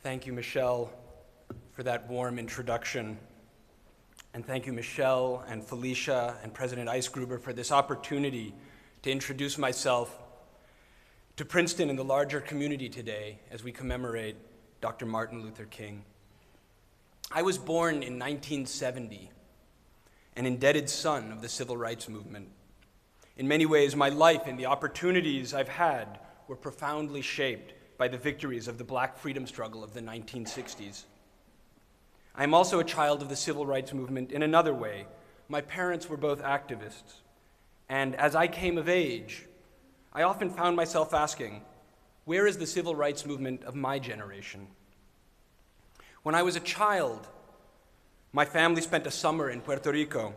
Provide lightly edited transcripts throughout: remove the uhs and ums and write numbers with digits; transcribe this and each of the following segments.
Thank you, Michelle, for that warm introduction. And thank you, Michelle and Felicia and President Eisgruber for this opportunity to introduce myself to Princeton and the larger community today as we commemorate Dr. Martin Luther King. I was born in 1970, an indebted son of the civil rights movement. In many ways, my life and the opportunities I've had were profoundly shaped by the victories of the Black freedom struggle of the 1960s. I am also a child of the civil rights movement in another way. My parents were both activists, and as I came of age, I often found myself asking, where is the civil rights movement of my generation? When I was a child, my family spent a summer in Puerto Rico.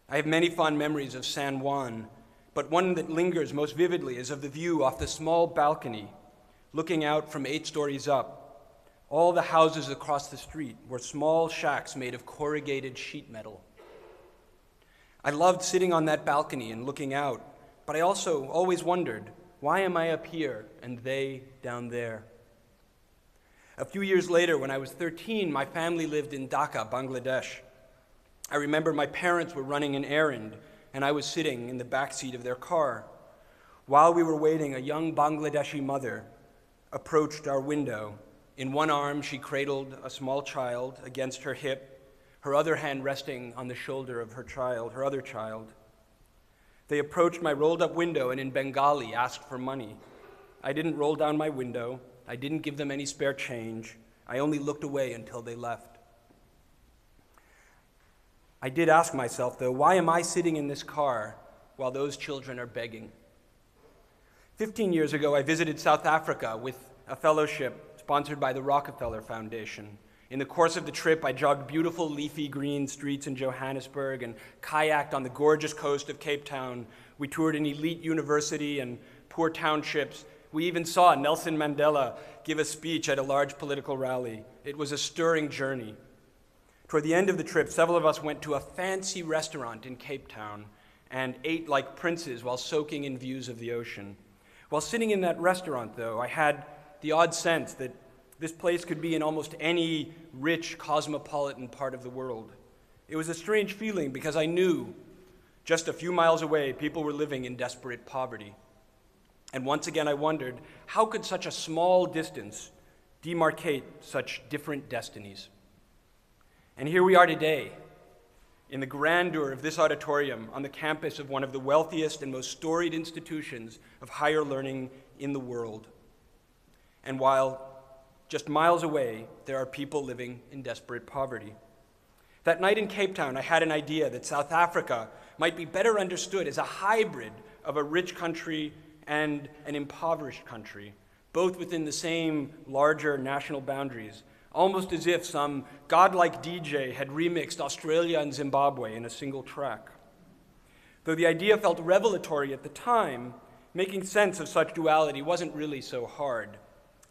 I have many fond memories of San Juan, but one that lingers most vividly is of the view off the small balcony, looking out from 8 stories up. All the houses across the street were small shacks made of corrugated sheet metal. I loved sitting on that balcony and looking out, but I also always wondered, why am I up here and they down there? A few years later, when I was 13, my family lived in Dhaka, Bangladesh. I remember my parents were running an errand, and I was sitting in the back seat of their car. While we were waiting, a young Bangladeshi mother approached our window. In one arm, she cradled a small child against her hip, her other hand resting on the shoulder of her other child. They approached my rolled-up window and in Bengali asked for money. I didn't roll down my window. I didn't give them any spare change. I only looked away until they left. I did ask myself, though, why am I sitting in this car while those children are begging? 15 years ago, I visited South Africa with a fellowship sponsored by the Rockefeller Foundation. In the course of the trip, I jogged beautiful leafy green streets in Johannesburg and kayaked on the gorgeous coast of Cape Town. We toured an elite university and poor townships. We even saw Nelson Mandela give a speech at a large political rally. It was a stirring journey. Toward the end of the trip, several of us went to a fancy restaurant in Cape Town and ate like princes while soaking in views of the ocean. While sitting in that restaurant, though, I had the odd sense that this place could be in almost any rich, cosmopolitan part of the world. It was a strange feeling because I knew just a few miles away, people were living in desperate poverty. And once again, I wondered, how could such a small distance demarcate such different destinies? And here we are today, in the grandeur of this auditorium on the campus of one of the wealthiest and most storied institutions of higher learning in the world. And while just miles away, there are people living in desperate poverty. That night in Cape Town, I had an idea that South Africa might be better understood as a hybrid of a rich country and an impoverished country, both within the same larger national boundaries, almost as if some godlike DJ had remixed Australia and Zimbabwe in a single track. Though the idea felt revelatory at the time, making sense of such duality wasn't really so hard.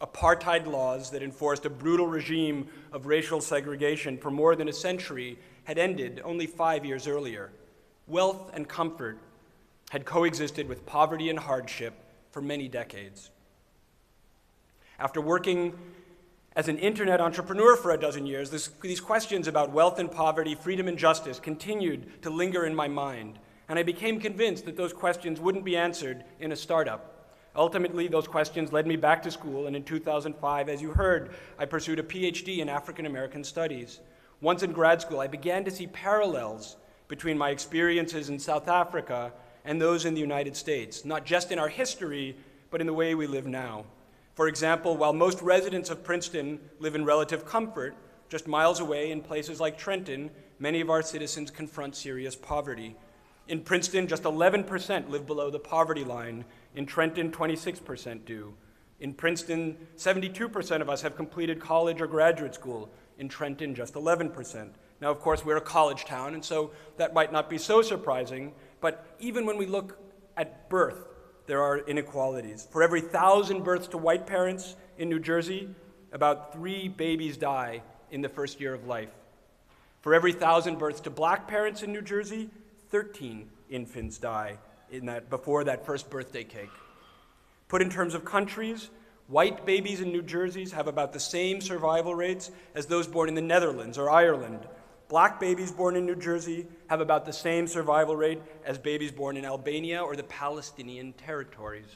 Apartheid laws that enforced a brutal regime of racial segregation for more than a century had ended only 5 years earlier. Wealth and comfort had coexisted with poverty and hardship for many decades. After working as an internet entrepreneur for a dozen years, these questions about wealth and poverty, freedom and justice continued to linger in my mind, and I became convinced that those questions wouldn't be answered in a startup. Ultimately, those questions led me back to school, and in 2005, as you heard, I pursued a PhD in African American Studies. Once in grad school, I began to see parallels between my experiences in South Africa and those in the United States, not just in our history, but in the way we live now. For example, while most residents of Princeton live in relative comfort, just miles away in places like Trenton, many of our citizens confront serious poverty. In Princeton, just 11% live below the poverty line. In Trenton, 26% do. In Princeton, 72% of us have completed college or graduate school. In Trenton, just 11%. Now, of course, we're a college town, and so that might not be so surprising, but even when we look at birth, there are inequalities. For every 1,000 births to white parents in New Jersey, about 3 babies die in the first year of life. For every 1,000 births to black parents in New Jersey, 13 infants die before that first birthday cake. Put in terms of countries, White babies in New Jersey have about the same survival rates as those born in the Netherlands or Ireland. Black babies born in New Jersey have about the same survival rate as babies born in Albania or the Palestinian territories.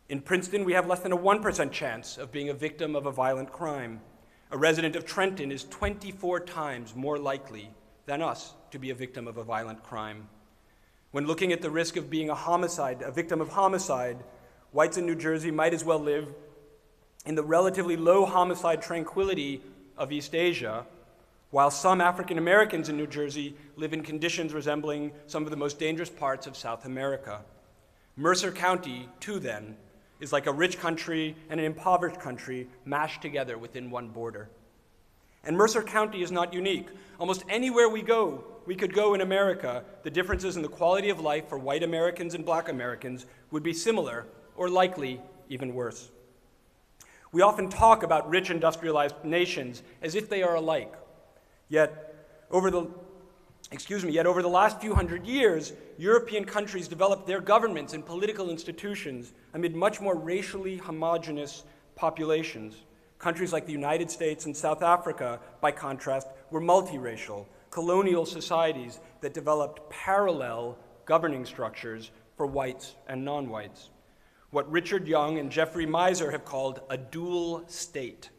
In Princeton, we have less than a 1% chance of being a victim of a violent crime. A resident of Trenton is 24 times more likely than us to be a victim of a violent crime. When looking at the risk of being a victim of homicide, whites in New Jersey might as well live in the relatively low homicide tranquility of East Asia, while some African Americans in New Jersey live in conditions resembling some of the most dangerous parts of South America. Mercer County, too, then, is like a rich country and an impoverished country mashed together within one border. And Mercer County is not unique. Almost anywhere we could go in America, the differences in the quality of life for white Americans and black Americans would be similar, or likely even worse. We often talk about rich industrialized nations as if they are alike. Yet over the last few hundred years, European countries developed their governments and political institutions amid much more racially homogeneous populations. Countries like the United States and South Africa, by contrast, were multiracial, colonial societies that developed parallel governing structures for whites and non-whites. What Richard Young and Jeffrey Miser have called a dual state.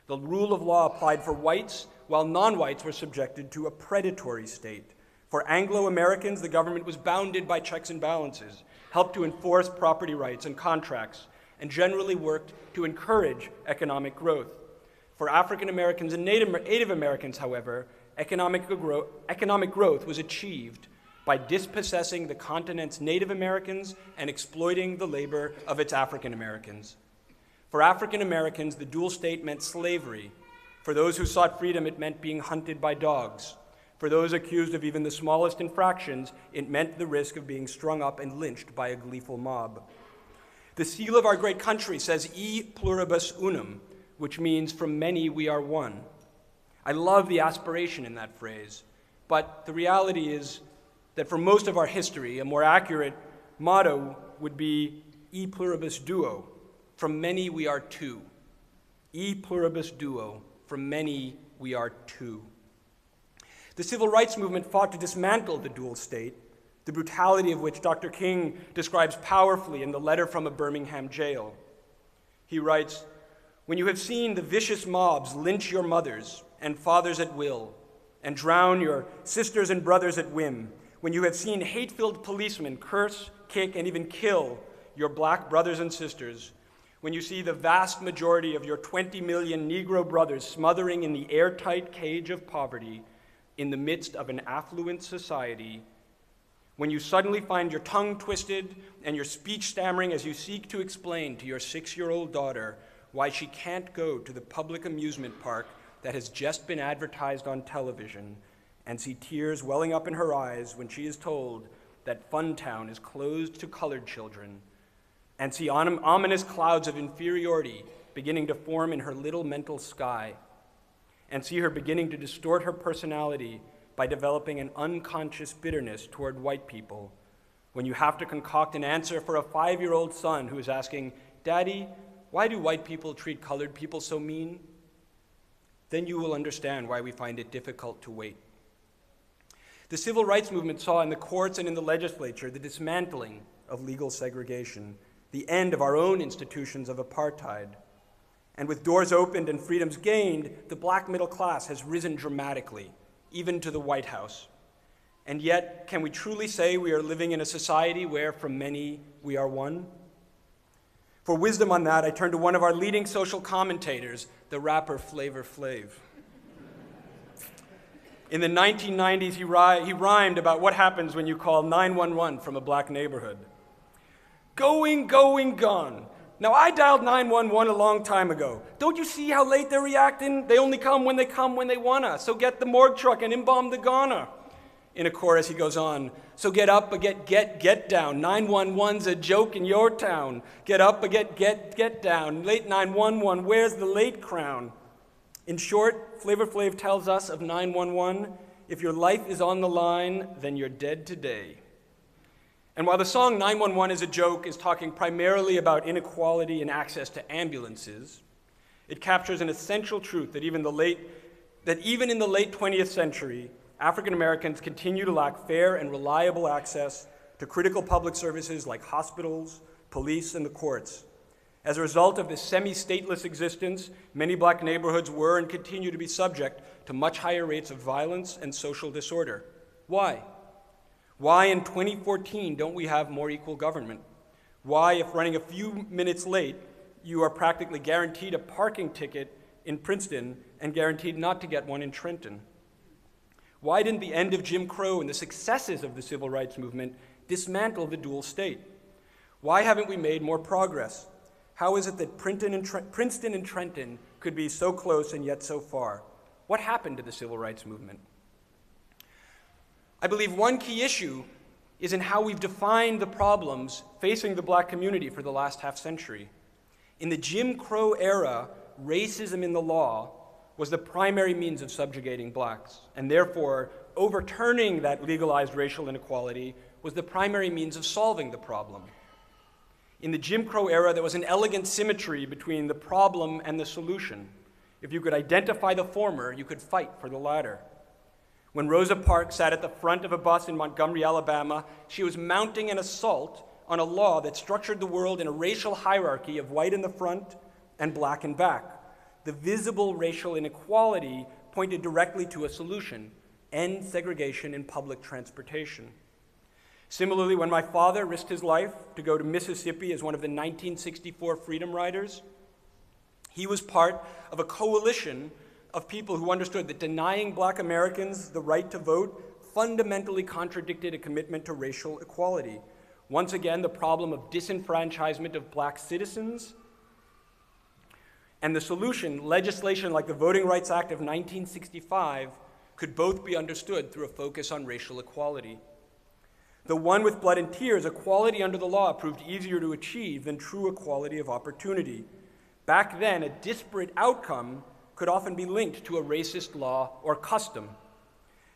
The rule of law applied for whites, while non-whites were subjected to a predatory state. For Anglo-Americans, the government was bounded by checks and balances, helped to enforce property rights and contracts, and generally worked to encourage economic growth. For African Americans and Native Americans, however, economic growth was achieved by dispossessing the continent's Native Americans and exploiting the labor of its African Americans. For African Americans, the dual state meant slavery. For those who sought freedom, it meant being hunted by dogs. For those accused of even the smallest infractions, it meant the risk of being strung up and lynched by a gleeful mob. The seal of our great country says, E pluribus unum, which means from many we are one. I love the aspiration in that phrase, but the reality is that for most of our history, a more accurate motto would be E pluribus duo, from many we are two. E pluribus duo, from many we are two. The civil rights movement fought to dismantle the dual state, the brutality of which Dr. King describes powerfully in the letter from a Birmingham jail. He writes, "When you have seen the vicious mobs lynch your mothers and fathers at will, and drown your sisters and brothers at whim, when you have seen hate-filled policemen curse, kick, and even kill your black brothers and sisters, when you see the vast majority of your 20 million Negro brothers smothering in the airtight cage of poverty in the midst of an affluent society, when you suddenly find your tongue twisted and your speech stammering as you seek to explain to your 6-year-old daughter why she can't go to the public amusement park that has just been advertised on television, and see tears welling up in her eyes when she is told that Funtown is closed to colored children, and see ominous clouds of inferiority beginning to form in her little mental sky, and see her beginning to distort her personality by developing an unconscious bitterness toward white people, when you have to concoct an answer for a 5-year-old son who is asking, 'Daddy, why do white people treat colored people so mean?' then you will understand why we find it difficult to wait." The civil rights movement saw in the courts and in the legislature the dismantling of legal segregation, the end of our own institutions of apartheid. And with doors opened and freedoms gained, the black middle class has risen dramatically, even to the White House. And yet, can we truly say we are living in a society where from many we are one? For wisdom on that, I turn to one of our leading social commentators, the rapper Flavor Flav. In the 1990s, he rhymed about what happens when you call 911 from a black neighborhood. Going, gone. Now, I dialed 911 a long time ago. Don't you see how late they're reacting? They only come when they wanna. So get the morgue truck and embalm the goner. In a chorus, he goes on, so get up, but get down. 911's a joke in your town. Get up, but get down. Late 911, where's the late crown? In short, Flavor Flav tells us of 911, if your life is on the line, then you're dead today. And while the song 911 is a joke is talking primarily about inequality and access to ambulances, it captures an essential truth that even in the late 20th century, African Americans continue to lack fair and reliable access to critical public services like hospitals, police, and the courts. As a result of this semi-stateless existence, many black neighborhoods were and continue to be subject to much higher rates of violence and social disorder. Why? Why in 2014 don't we have more equal government? Why, if running a few minutes late, you are practically guaranteed a parking ticket in Princeton and guaranteed not to get one in Trenton? Why didn't the end of Jim Crow and the successes of the civil rights movement dismantle the dual state? Why haven't we made more progress? How is it that Princeton and Trenton could be so close and yet so far? What happened to the civil rights movement? I believe one key issue is in how we've defined the problems facing the black community for the last half-century. In the Jim Crow era, racism in the law was the primary means of subjugating blacks, and therefore overturning that legalized racial inequality was the primary means of solving the problem. In the Jim Crow era, there was an elegant symmetry between the problem and the solution. If you could identify the former, you could fight for the latter. When Rosa Parks sat at the front of a bus in Montgomery, Alabama, she was mounting an assault on a law that structured the world in a racial hierarchy of white in the front and black in back. The visible racial inequality pointed directly to a solution: end segregation in public transportation. Similarly, when my father risked his life to go to Mississippi as one of the 1964 Freedom Riders, he was part of a coalition of people who understood that denying black Americans the right to vote fundamentally contradicted a commitment to racial equality. Once again, the problem of disenfranchisement of black citizens and the solution, legislation like the Voting Rights Act of 1965, could both be understood through a focus on racial equality. Though won with blood and tears, equality under the law proved easier to achieve than true equality of opportunity. Back then, a disparate outcome could often be linked to a racist law or custom.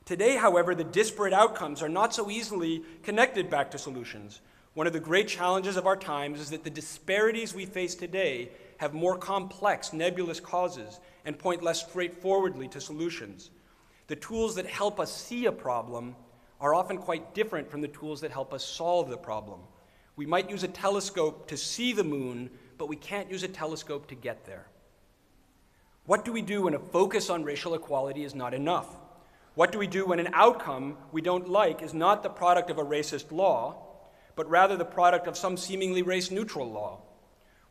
Today, however, the disparate outcomes are not so easily connected back to solutions. One of the great challenges of our times is that the disparities we face today have more complex, nebulous causes and point less straightforwardly to solutions. The tools that help us see a problem are often quite different from the tools that help us solve the problem. We might use a telescope to see the moon, but we can't use a telescope to get there. What do we do when a focus on racial equality is not enough? What do we do when an outcome we don't like is not the product of a racist law, but rather the product of some seemingly race-neutral law?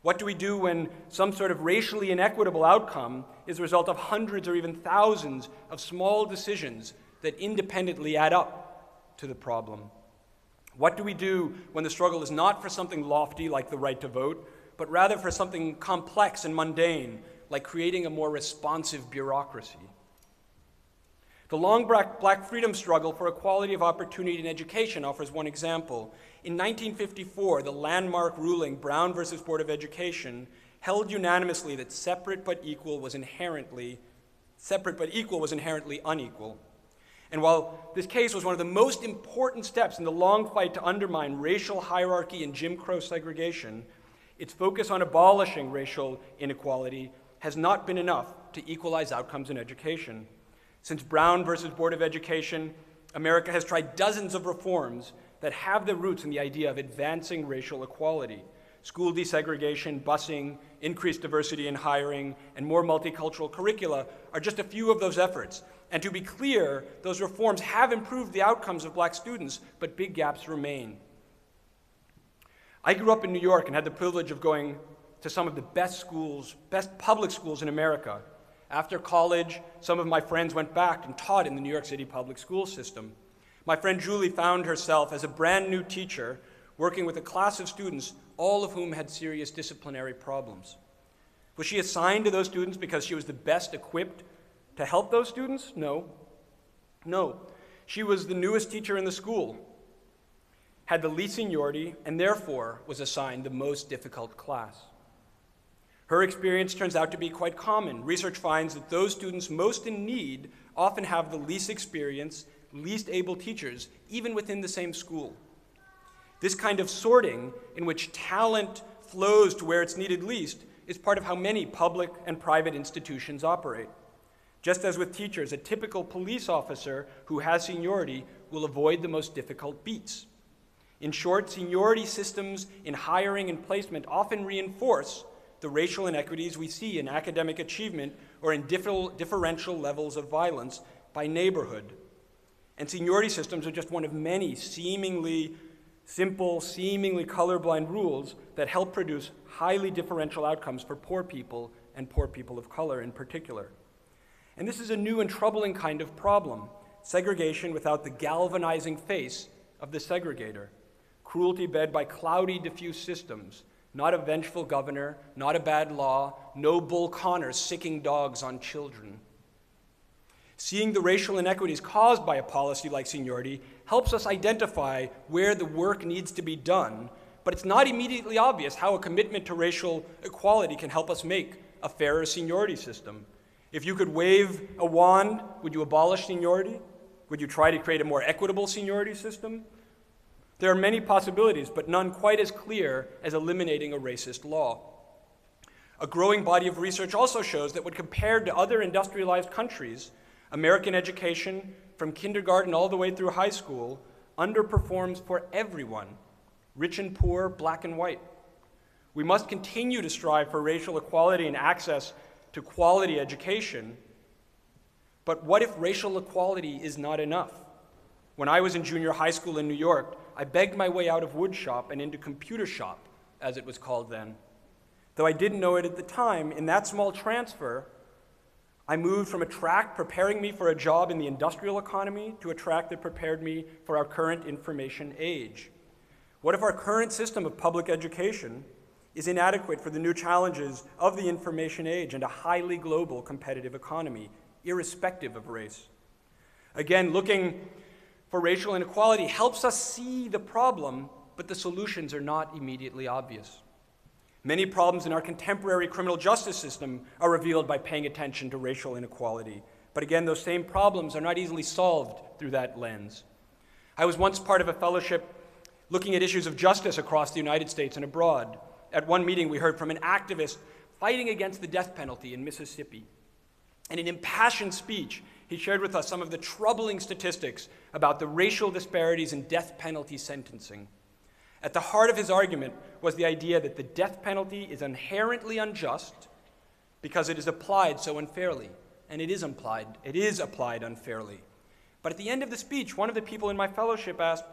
What do we do when some sort of racially inequitable outcome is the result of hundreds or even thousands of small decisions that independently add up to the problem? What do we do when the struggle is not for something lofty like the right to vote, but rather for something complex and mundane, like creating a more responsive bureaucracy? The long black freedom struggle for equality of opportunity in education offers one example. In 1954, the landmark ruling Brown versus Board of Education held unanimously that separate but equal was inherently unequal. And while this case was one of the most important steps in the long fight to undermine racial hierarchy and Jim Crow segregation, its focus on abolishing racial inequality has not been enough to equalize outcomes in education. Since Brown versus Board of Education, America has tried dozens of reforms that have their roots in the idea of advancing racial equality. School desegregation, busing, increased diversity in hiring, and more multicultural curricula are just a few of those efforts. And to be clear, those reforms have improved the outcomes of black students, but big gaps remain. I grew up in New York and had the privilege of going to some of the best public schools in America. After college, some of my friends went back and taught in the New York City public school system. My friend Julie found herself as a brand new teacher working with a class of students, all of whom had serious disciplinary problems. Was she assigned to those students because she was the best equipped to help those students? No. She was the newest teacher in the school, had the least seniority, and therefore was assigned the most difficult class. Her experience turns out to be quite common. Research finds that those students most in need often have the least experience, least able teachers, even within the same school. This kind of sorting, in which talent flows to where it's needed least, is part of how many public and private institutions operate. Just as with teachers, a typical police officer who has seniority will avoid the most difficult beats. In short, seniority systems in hiring and placement often reinforce the racial inequities we see in academic achievement or in differential levels of violence by neighborhood. And seniority systems are just one of many seemingly simple, seemingly colorblind rules that help produce highly differential outcomes for poor people and poor people of color in particular. And this is a new and troubling kind of problem, segregation without the galvanizing face of the segregator, cruelty bred by cloudy, diffuse systems, not a vengeful governor, not a bad law, no Bull Connor sicking dogs on children. Seeing the racial inequities caused by a policy like seniority helps us identify where the work needs to be done, but it's not immediately obvious how a commitment to racial equality can help us make a fairer seniority system. If you could wave a wand, would you abolish seniority? Would you try to create a more equitable seniority system? There are many possibilities, but none quite as clear as eliminating a racist law. A growing body of research also shows that when compared to other industrialized countries, American education, from kindergarten all the way through high school, underperforms for everyone, rich and poor, black and white. We must continue to strive for racial equality and access to quality education, but what if racial equality is not enough? When I was in junior high school in New York, I begged my way out of wood shop and into computer shop, as it was called then. Though I didn't know it at the time, in that small transfer, I moved from a track preparing me for a job in the industrial economy to a track that prepared me for our current information age. What if our current system of public education is inadequate for the new challenges of the information age and a highly global competitive economy, irrespective of race? Again, looking for racial inequality helps us see the problem, but the solutions are not immediately obvious. Many problems in our contemporary criminal justice system are revealed by paying attention to racial inequality. But again, those same problems are not easily solved through that lens. I was once part of a fellowship looking at issues of justice across the United States and abroad. At one meeting, we heard from an activist fighting against the death penalty in Mississippi. In an impassioned speech, he shared with us some of the troubling statistics about the racial disparities in death penalty sentencing. At the heart of his argument was the idea that the death penalty is inherently unjust because it is applied so unfairly, and it is applied unfairly. But at the end of the speech, one of the people in my fellowship asked,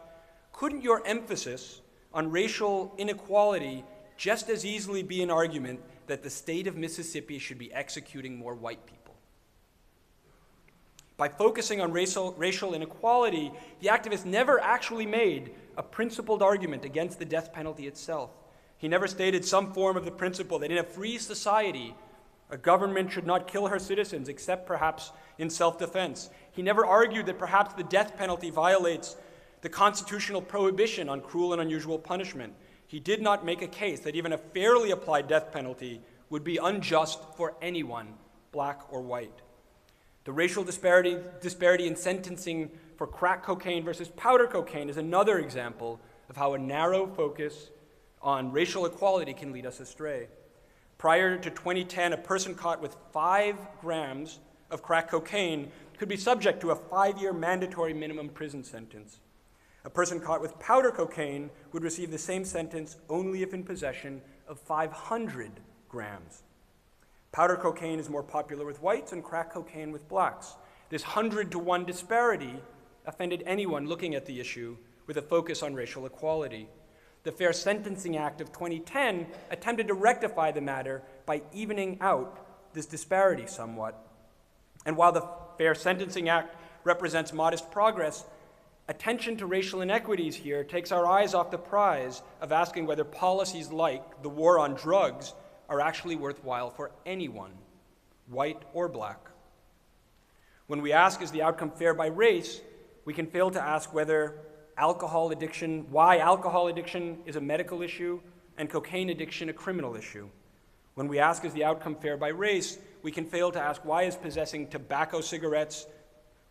couldn't your emphasis on racial inequality just as easily be an argument that the state of Mississippi should be executing more white people? By focusing on racial inequality, the activist never actually made a principled argument against the death penalty itself. He never stated some form of the principle that in a free society, a government should not kill her citizens except perhaps in self-defense. He never argued that perhaps the death penalty violates the constitutional prohibition on cruel and unusual punishment. He did not make a case that even a fairly applied death penalty would be unjust for anyone, black or white. The racial disparity in sentencing for crack cocaine versus powder cocaine is another example of how a narrow focus on racial equality can lead us astray. Prior to 2010, a person caught with 5 grams of crack cocaine could be subject to a 5-year mandatory minimum prison sentence. A person caught with powder cocaine would receive the same sentence only if in possession of 500 grams. Powder cocaine is more popular with whites and crack cocaine with blacks. This 100-to-1 disparity offended anyone looking at the issue with a focus on racial equality. The Fair Sentencing Act of 2010 attempted to rectify the matter by evening out this disparity somewhat. And while the Fair Sentencing Act represents modest progress, attention to racial inequities here takes our eyes off the prize of asking whether policies like the war on drugs are actually worthwhile for anyone, white or black. When we ask, is the outcome fair by race, we can fail to ask why alcohol addiction is a medical issue and cocaine addiction a criminal issue. When we ask, is the outcome fair by race, we can fail to ask why is possessing tobacco cigarettes,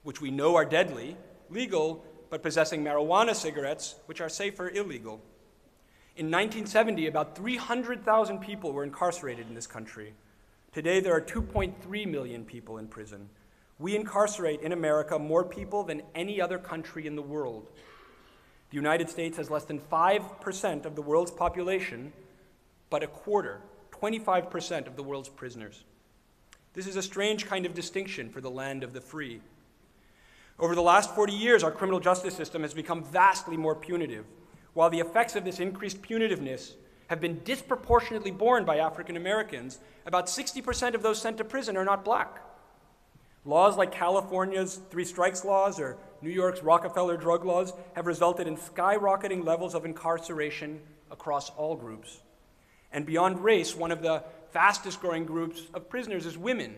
which we know are deadly, legal, but possessing marijuana cigarettes, which are safer, illegal. In 1970, about 300,000 people were incarcerated in this country. Today, there are 2.3 million people in prison. We incarcerate in America more people than any other country in the world. The United States has less than 5% of the world's population, but a quarter, 25% of the world's prisoners. This is a strange kind of distinction for the land of the free. Over the last 40 years, our criminal justice system has become vastly more punitive, while the effects of this increased punitiveness have been disproportionately borne by African Americans. About 60% of those sent to prison are not black. Laws like California's three strikes laws or New York's Rockefeller drug laws have resulted in skyrocketing levels of incarceration across all groups. And beyond race, one of the fastest growing groups of prisoners is women,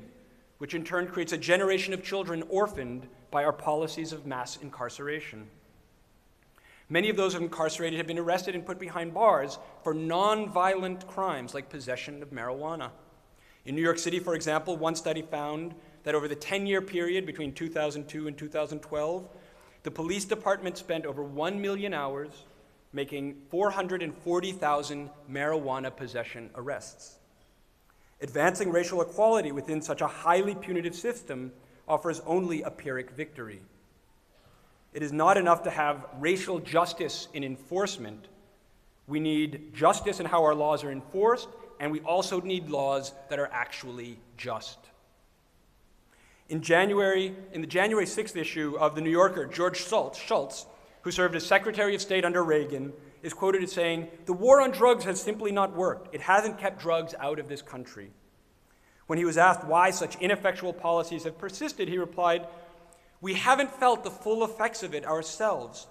which in turn creates a generation of children orphaned by our policies of mass incarceration. Many of those incarcerated have been arrested and put behind bars for non-violent crimes like possession of marijuana. In New York City, for example, one study found that over the 10-year period between 2002 and 2012, the police department spent over 1 million hours making 440,000 marijuana possession arrests. Advancing racial equality within such a highly punitive system offers only a Pyrrhic victory. It is not enough to have racial justice in enforcement. We need justice in how our laws are enforced, and we also need laws that are actually just. In the January 6th issue of The New Yorker, George Shultz, who served as Secretary of State under Reagan, is quoted as saying, "The war on drugs has simply not worked. It hasn't kept drugs out of this country." When he was asked why such ineffectual policies have persisted, he replied, "We haven't felt the full effects of it ourselves.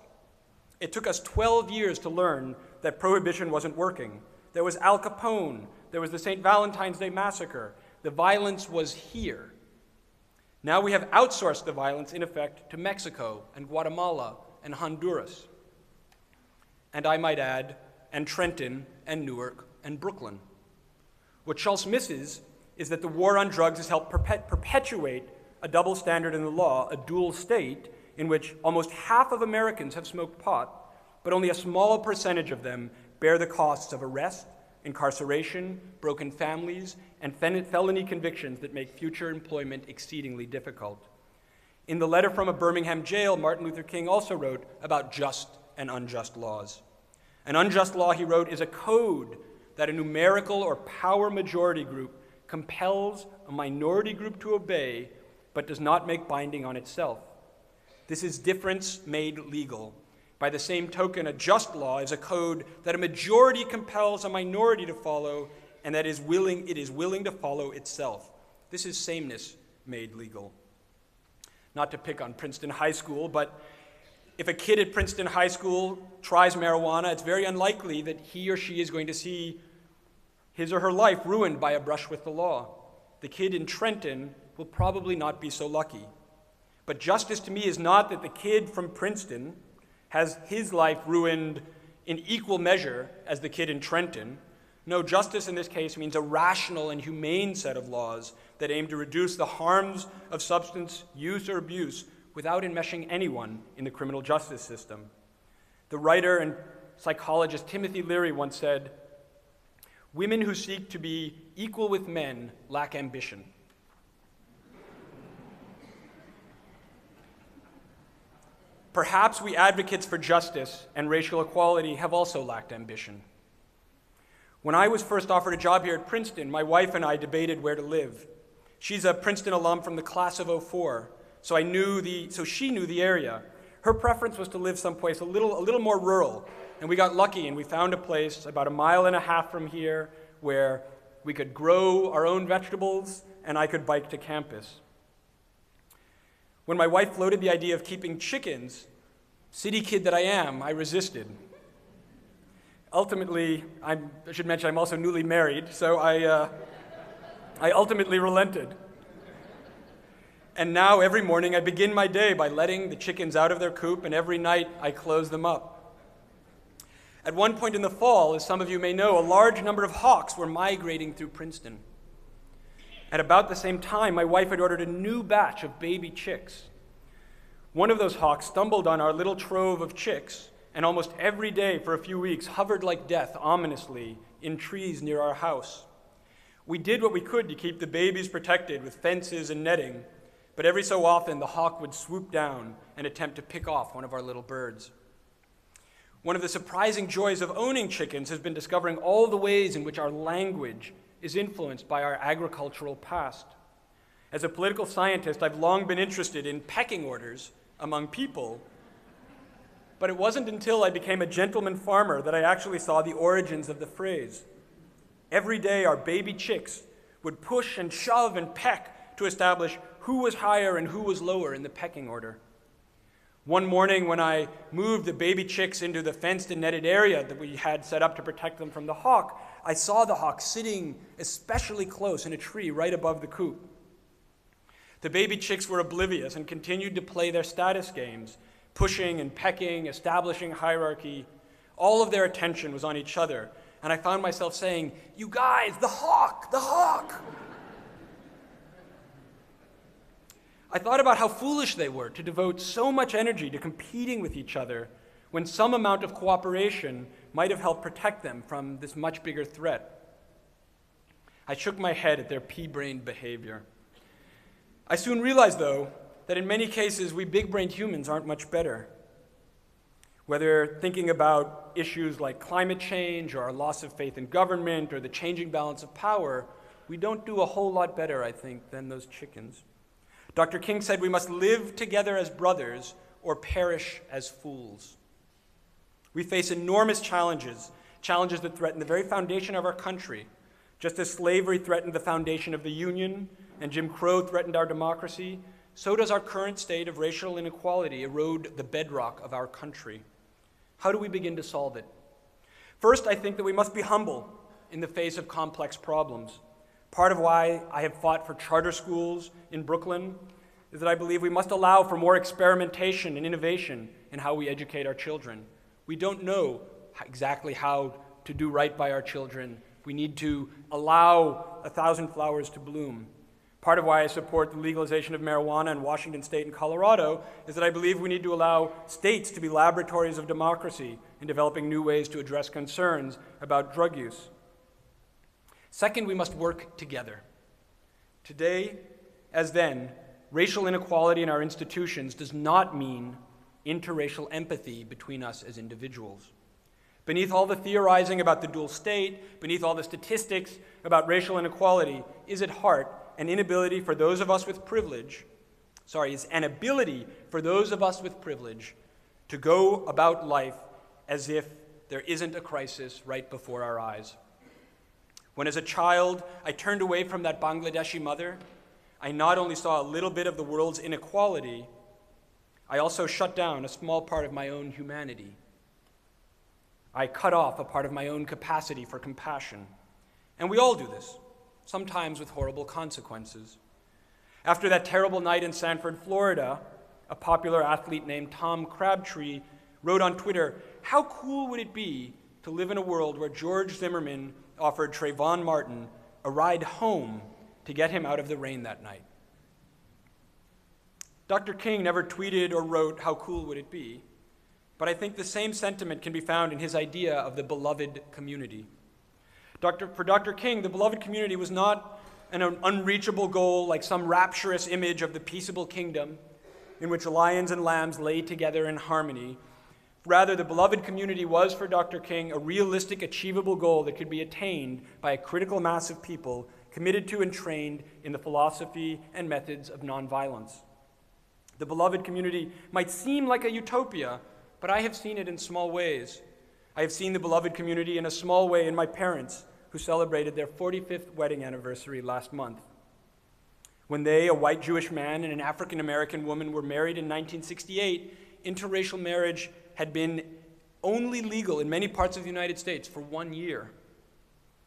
It took us 12 years to learn that prohibition wasn't working. There was Al Capone. There was the St. Valentine's Day Massacre. The violence was here. Now we have outsourced the violence, in effect, to Mexico and Guatemala and Honduras. And I might add, and Trenton and Newark and Brooklyn." What Schultz misses is that the war on drugs has helped perpetuate a double standard in the law, a dual state, in which almost half of Americans have smoked pot, but only a small percentage of them bear the costs of arrest, incarceration, broken families, and felony convictions that make future employment exceedingly difficult. In the letter from a Birmingham jail, Martin Luther King also wrote about just and unjust laws. An unjust law, he wrote, is a code that a numerical or power majority group compels a minority group to obey, but does not make binding on itself. This is difference made legal. By the same token, a just law is a code that a majority compels a minority to follow, and that it is willing to follow itself. This is sameness made legal. Not to pick on Princeton High School, but if a kid at Princeton High School tries marijuana, it's very unlikely that he or she is going to see his or her life ruined by a brush with the law. The kid in Trenton will probably not be so lucky. But justice to me is not that the kid from Princeton has his life ruined in equal measure as the kid in Trenton. No, justice in this case means a rational and humane set of laws that aim to reduce the harms of substance use or abuse without enmeshing anyone in the criminal justice system. The writer and psychologist Timothy Leary once said, "Women who seek to be equal with men lack ambition." Perhaps we advocates for justice and racial equality have also lacked ambition. When I was first offered a job here at Princeton, my wife and I debated where to live. She's a Princeton alum from the class of '04, so she knew the area. Her preference was to live someplace a little more rural, and we got lucky and we found a place about 1.5 miles from here where we could grow our own vegetables and I could bike to campus. When my wife floated the idea of keeping chickens, city kid that I am, I resisted. Ultimately, I should mention I'm also newly married, so I ultimately relented. And now every morning I begin my day by letting the chickens out of their coop, and every night I close them up. At one point in the fall, as some of you may know, a large number of hawks were migrating through Princeton. At about the same time, my wife had ordered a new batch of baby chicks. One of those hawks stumbled on our little trove of chicks, and almost every day for a few weeks hovered like death ominously in trees near our house. We did what we could to keep the babies protected with fences and netting, but every so often the hawk would swoop down and attempt to pick off one of our little birds. One of the surprising joys of owning chickens has been discovering all the ways in which our language is influenced by our agricultural past. As a political scientist, I've long been interested in pecking orders among people, but it wasn't until I became a gentleman farmer that I actually saw the origins of the phrase. Every day, our baby chicks would push and shove and peck to establish who was higher and who was lower in the pecking order. One morning when I moved the baby chicks into the fenced and netted area that we had set up to protect them from the hawk, I saw the hawk sitting especially close in a tree right above the coop. The baby chicks were oblivious and continued to play their status games, pushing and pecking, establishing hierarchy. All of their attention was on each other, and I found myself saying, "You guys, the hawk, the hawk!" I thought about how foolish they were to devote so much energy to competing with each other when some amount of cooperation might have helped protect them from this much bigger threat. I shook my head at their pea-brained behavior. I soon realized, though, that in many cases we big-brained humans aren't much better. Whether thinking about issues like climate change or our loss of faith in government or the changing balance of power, we don't do a whole lot better, I think, than those chickens. Dr. King said we must live together as brothers or perish as fools. We face enormous challenges that threaten the very foundation of our country. Just as slavery threatened the foundation of the Union and Jim Crow threatened our democracy, so does our current state of racial inequality erode the bedrock of our country. How do we begin to solve it? First, I think that we must be humble in the face of complex problems. Part of why I have fought for charter schools in Brooklyn is that I believe we must allow for more experimentation and innovation in how we educate our children. We don't know exactly how to do right by our children. We need to allow 1,000 flowers to bloom. Part of why I support the legalization of marijuana in Washington State and Colorado is that I believe we need to allow states to be laboratories of democracy in developing new ways to address concerns about drug use. Second, we must work together. Today, as then, racial inequality in our institutions does not mean interracial empathy between us as individuals. Beneath all the theorizing about the dual state, beneath all the statistics about racial inequality, is at heart an inability for those of us with privilege, to go about life as if there isn't a crisis right before our eyes. When as a child I turned away from that Bangladeshi mother, I not only saw a little bit of the world's inequality, I also shut down a small part of my own humanity. I cut off a part of my own capacity for compassion. And we all do this, sometimes with horrible consequences. After that terrible night in Sanford, Florida, a popular athlete named Tom Crabtree wrote on Twitter, "How cool would it be to live in a world where George Zimmerman offered Trayvon Martin a ride home to get him out of the rain that night?" Dr. King never tweeted or wrote, "How cool would it be?" But I think the same sentiment can be found in his idea of the beloved community. For Dr. King, the beloved community was not an unreachable goal like some rapturous image of the peaceable kingdom in which lions and lambs lay together in harmony. Rather, the beloved community was, for Dr. King, a realistic, achievable goal that could be attained by a critical mass of people committed to and trained in the philosophy and methods of nonviolence. The beloved community might seem like a utopia, but I have seen it in small ways. I have seen the beloved community in a small way in my parents, who celebrated their 45th wedding anniversary last month. When they, a white Jewish man and an African-American woman, were married in 1968, interracial marriage had been only legal in many parts of the United States for 1 year.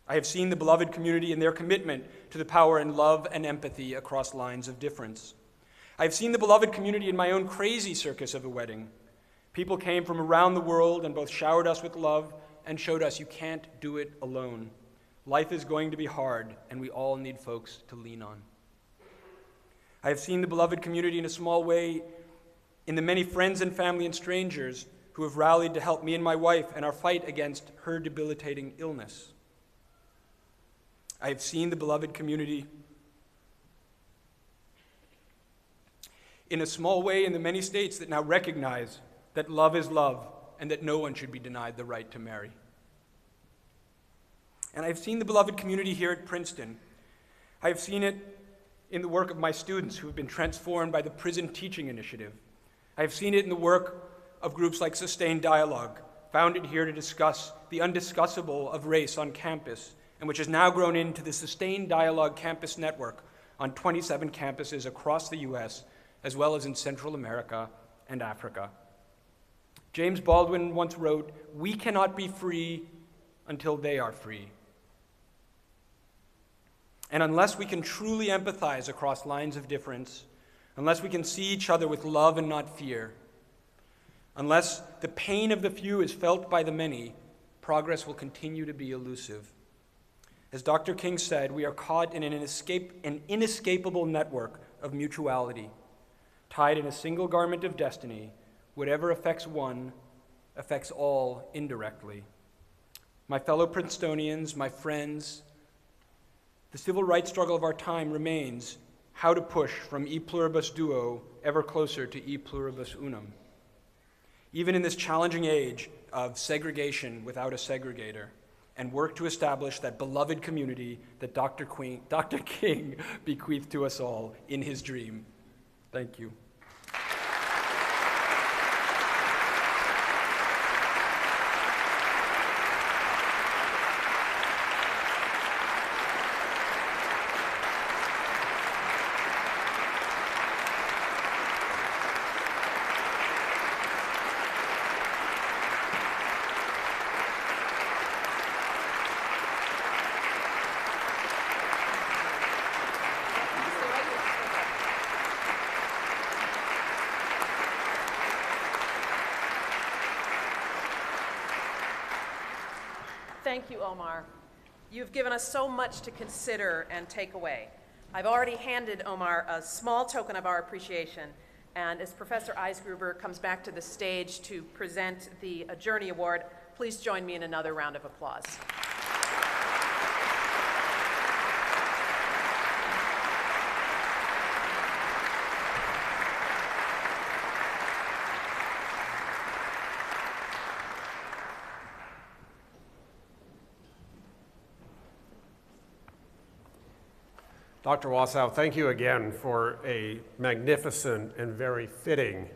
I have seen the beloved community in their commitment to the power and love and empathy across lines of difference. I have seen the beloved community in my own crazy circus of a wedding. People came from around the world and both showered us with love and showed us you can't do it alone. Life is going to be hard, and we all need folks to lean on. I have seen the beloved community in a small way in the many friends and family and strangers who have rallied to help me and my wife in our fight against her debilitating illness. I have seen the beloved community in a small way in the many states that now recognize that love is love and that no one should be denied the right to marry. And I've seen the beloved community here at Princeton. I have seen it in the work of my students who have been transformed by the Prison Teaching Initiative. I have seen it in the work of groups like Sustained Dialogue, founded here to discuss the undiscussable of race on campus, and which has now grown into the Sustained Dialogue Campus Network on 27 campuses across the US, as well as in Central America and Africa. James Baldwin once wrote, "We cannot be free until they are free." And unless we can truly empathize across lines of difference, unless we can see each other with love and not fear, unless the pain of the few is felt by the many, progress will continue to be elusive. As Dr. King said, we are caught in an inescapable network of mutuality, tied in a single garment of destiny. Whatever affects one affects all indirectly. My fellow Princetonians, my friends, the civil rights struggle of our time remains how to push from e pluribus duo ever closer to e pluribus unum. Even in this challenging age of segregation without a segregator, and work to establish that beloved community that Dr. King bequeathed to us all in his dream. Thank you. Thank you, Omar. You've given us so much to consider and take away. I've already handed Omar a small token of our appreciation, and as Professor Eisgruber comes back to the stage to present the Journey Award, please join me in another round of applause. Dr. Wasow, thank you again for a magnificent and very fitting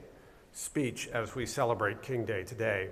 speech as we celebrate King Day today.